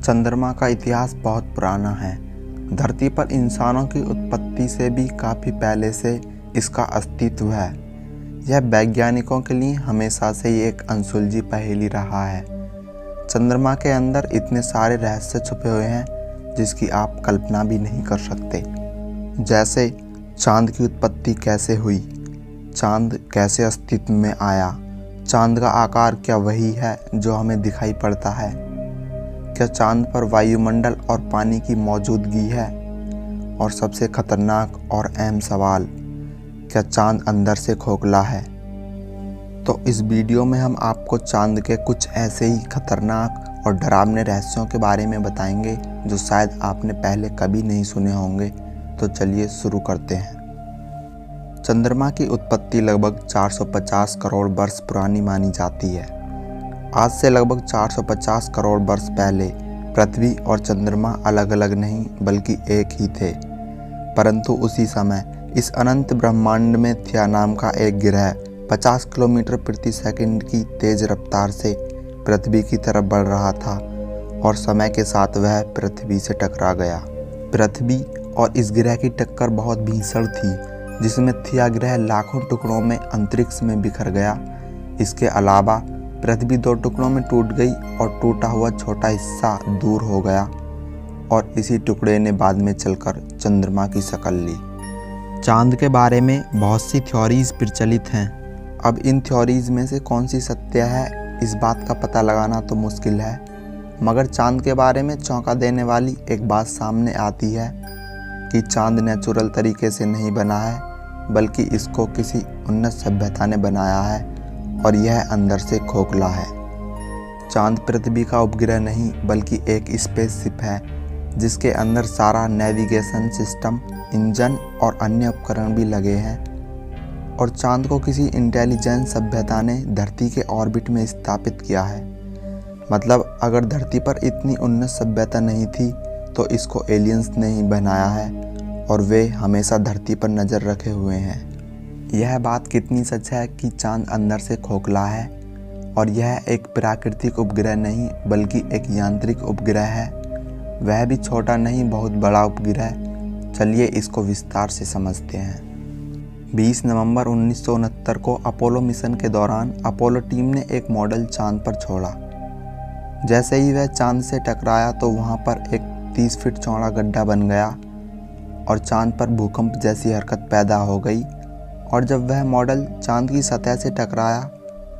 चंद्रमा का इतिहास बहुत पुराना है। धरती पर इंसानों की उत्पत्ति से भी काफ़ी पहले से इसका अस्तित्व है। यह वैज्ञानिकों के लिए हमेशा से ही एक अनसुलझी पहेली रहा है। चंद्रमा के अंदर इतने सारे रहस्य छुपे हुए हैं जिसकी आप कल्पना भी नहीं कर सकते। जैसे चांद की उत्पत्ति कैसे हुई, चांद कैसे अस्तित्व में आया, चांद का आकार क्या वही है जो हमें दिखाई पड़ता है, क्या चांद पर वायुमंडल और पानी की मौजूदगी है, और सबसे खतरनाक और अहम सवाल, क्या चांद अंदर से खोखला है। तो इस वीडियो में हम आपको चांद के कुछ ऐसे ही खतरनाक और डरावने रहस्यों के बारे में बताएंगे जो शायद आपने पहले कभी नहीं सुने होंगे। तो चलिए शुरू करते हैं। चंद्रमा की उत्पत्ति लगभग 450 करोड़ वर्ष पुरानी मानी जाती है। आज से लगभग 450 करोड़ वर्ष पहले पृथ्वी और चंद्रमा अलग अलग नहीं बल्कि एक ही थे। परंतु उसी समय इस अनंत ब्रह्मांड में थिया नाम का एक ग्रह 50 किलोमीटर प्रति सेकंड की तेज रफ्तार से पृथ्वी की तरफ बढ़ रहा था और समय के साथ वह पृथ्वी से टकरा गया। पृथ्वी और इस ग्रह की टक्कर बहुत भीषण थी, जिसमें थिया ग्रह लाखों टुकड़ों में अंतरिक्ष में बिखर गया। इसके अलावा पृथ्वी 2 टुकड़ों में टूट गई और टूटा हुआ छोटा हिस्सा दूर हो गया और इसी टुकड़े ने बाद में चलकर चंद्रमा की शक्ल ली। चांद के बारे में बहुत सी थ्योरीज प्रचलित हैं। अब इन थ्योरीज में से कौन सी सत्य है, इस बात का पता लगाना तो मुश्किल है, मगर चांद के बारे में चौंका देने वाली एक बात सामने आती है कि चांद नेचुरल तरीके से नहीं बना है, बल्कि इसको किसी उन्नत सभ्यता ने बनाया है और यह अंदर से खोखला है। चांद पृथ्वी का उपग्रह नहीं बल्कि एक स्पेसशिप है जिसके अंदर सारा नेविगेशन सिस्टम, इंजन और अन्य उपकरण भी लगे हैं। और चांद को किसी इंटेलिजेंट सभ्यता ने धरती के ऑर्बिट में स्थापित किया है। मतलब अगर धरती पर इतनी उन्नत सभ्यता नहीं थी तो इसको एलियंस ने ही बनाया है और वे हमेशा धरती पर नज़र रखे हुए हैं। यह बात कितनी सच है कि चांद अंदर से खोखला है और यह एक प्राकृतिक उपग्रह नहीं बल्कि एक यांत्रिक उपग्रह है। वह भी छोटा नहीं, बहुत बड़ा उपग्रह। चलिए इसको विस्तार से समझते हैं। 20 नवंबर 1969 को अपोलो मिशन के दौरान अपोलो टीम ने एक मॉडल चांद पर छोड़ा। जैसे ही वह चांद से टकराया तो वहाँ पर एक 30 फीट चौड़ा गड्ढा बन गया और चांद पर भूकंप जैसी हरकत पैदा हो गई। और जब वह मॉडल चांद की सतह से टकराया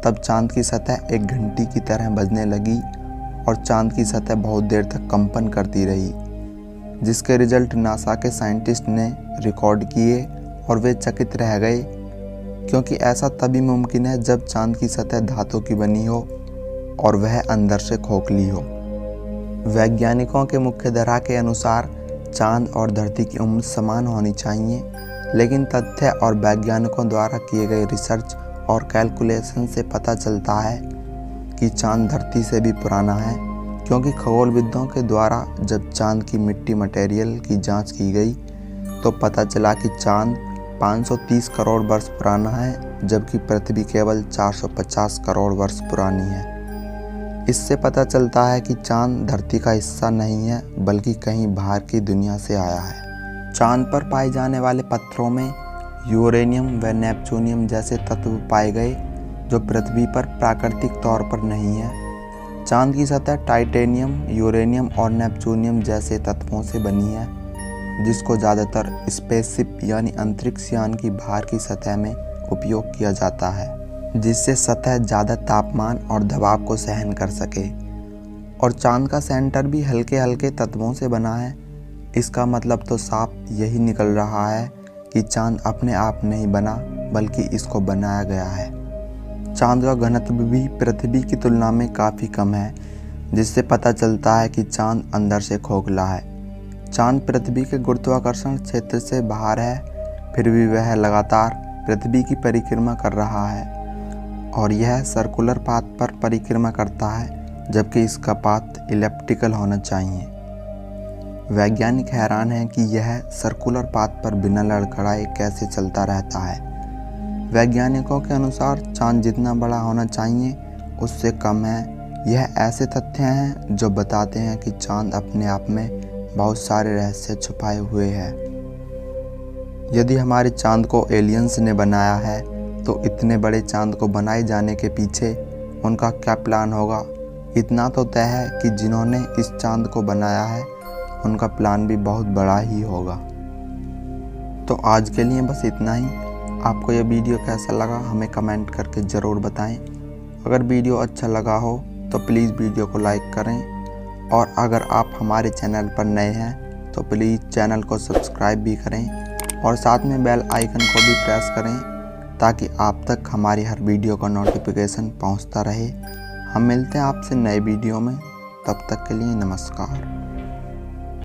तब चांद की सतह एक घंटी की तरह बजने लगी और चांद की सतह बहुत देर तक कंपन करती रही, जिसके रिजल्ट नासा के साइंटिस्ट ने रिकॉर्ड किए और वे चकित रह गए, क्योंकि ऐसा तभी मुमकिन है जब चांद की सतह धातु की बनी हो और वह अंदर से खोखली हो। वैज्ञानिकों के मुख्य धारा के अनुसार चांद और धरती की उम्र समान होनी चाहिए, लेकिन तथ्य और वैज्ञानिकों द्वारा किए गए रिसर्च और कैलकुलेशन से पता चलता है कि चांद धरती से भी पुराना है, क्योंकि खगोलविदों के द्वारा जब चांद की मिट्टी मटेरियल की जांच की गई तो पता चला कि चांद 530 करोड़ वर्ष पुराना है, जबकि पृथ्वी केवल 450 करोड़ वर्ष पुरानी है। इससे पता चलता है कि चांद धरती का हिस्सा नहीं है बल्कि कहीं बाहर की दुनिया से आया है। चांद पर पाए जाने वाले पत्थरों में यूरेनियम व नेपच्यूनियम जैसे तत्व पाए गए जो पृथ्वी पर प्राकृतिक तौर पर नहीं है। चांद की सतह टाइटेनियम, यूरेनियम और नेपच्यूनियम जैसे तत्वों से बनी है, जिसको ज़्यादातर स्पेसशिप यानी अंतरिक्ष यान की बाहर की सतह में उपयोग किया जाता है, जिससे सतह ज़्यादा तापमान और दबाव को सहन कर सके। और चांद का सेंटर भी हल्के हल्के तत्वों से बना है। इसका मतलब तो साफ यही निकल रहा है कि चांद अपने आप नहीं बना बल्कि इसको बनाया गया है। चांद का घनत्व भी पृथ्वी की तुलना में काफ़ी कम है, जिससे पता चलता है कि चांद अंदर से खोखला है। चांद पृथ्वी के गुरुत्वाकर्षण क्षेत्र से बाहर है, फिर भी वह लगातार पृथ्वी की परिक्रमा कर रहा है और यह सर्कुलर पाथ पर परिक्रमा करता है, जबकि इसका पाथ इलिप्टिकल होना चाहिए। वैज्ञानिक हैरान हैं कि यह सर्कुलर पाथ पर बिना लड़खड़ाए कैसे चलता रहता है। वैज्ञानिकों के अनुसार चांद जितना बड़ा होना चाहिए उससे कम है, यह ऐसे तथ्य हैं जो बताते हैं कि चांद अपने आप में बहुत सारे रहस्य छुपाए हुए हैं। यदि हमारे चांद को एलियंस ने बनाया है तो इतने बड़े चांद को बनाए जाने के पीछे उनका क्या प्लान होगा। इतना तो तय है कि जिन्होंने इस चांद को बनाया है उनका प्लान भी बहुत बड़ा ही होगा। तो आज के लिए बस इतना ही। आपको यह वीडियो कैसा लगा हमें कमेंट करके ज़रूर बताएं। अगर वीडियो अच्छा लगा हो तो प्लीज़ वीडियो को लाइक करें, और अगर आप हमारे चैनल पर नए हैं तो प्लीज़ चैनल को सब्सक्राइब भी करें और साथ में बेल आइकन को भी प्रेस करें ताकि आप तक हमारी हर वीडियो का नोटिफिकेशन पहुंचता रहे। हम मिलते हैं आपसे नए वीडियो में, तब तक के लिए नमस्कार।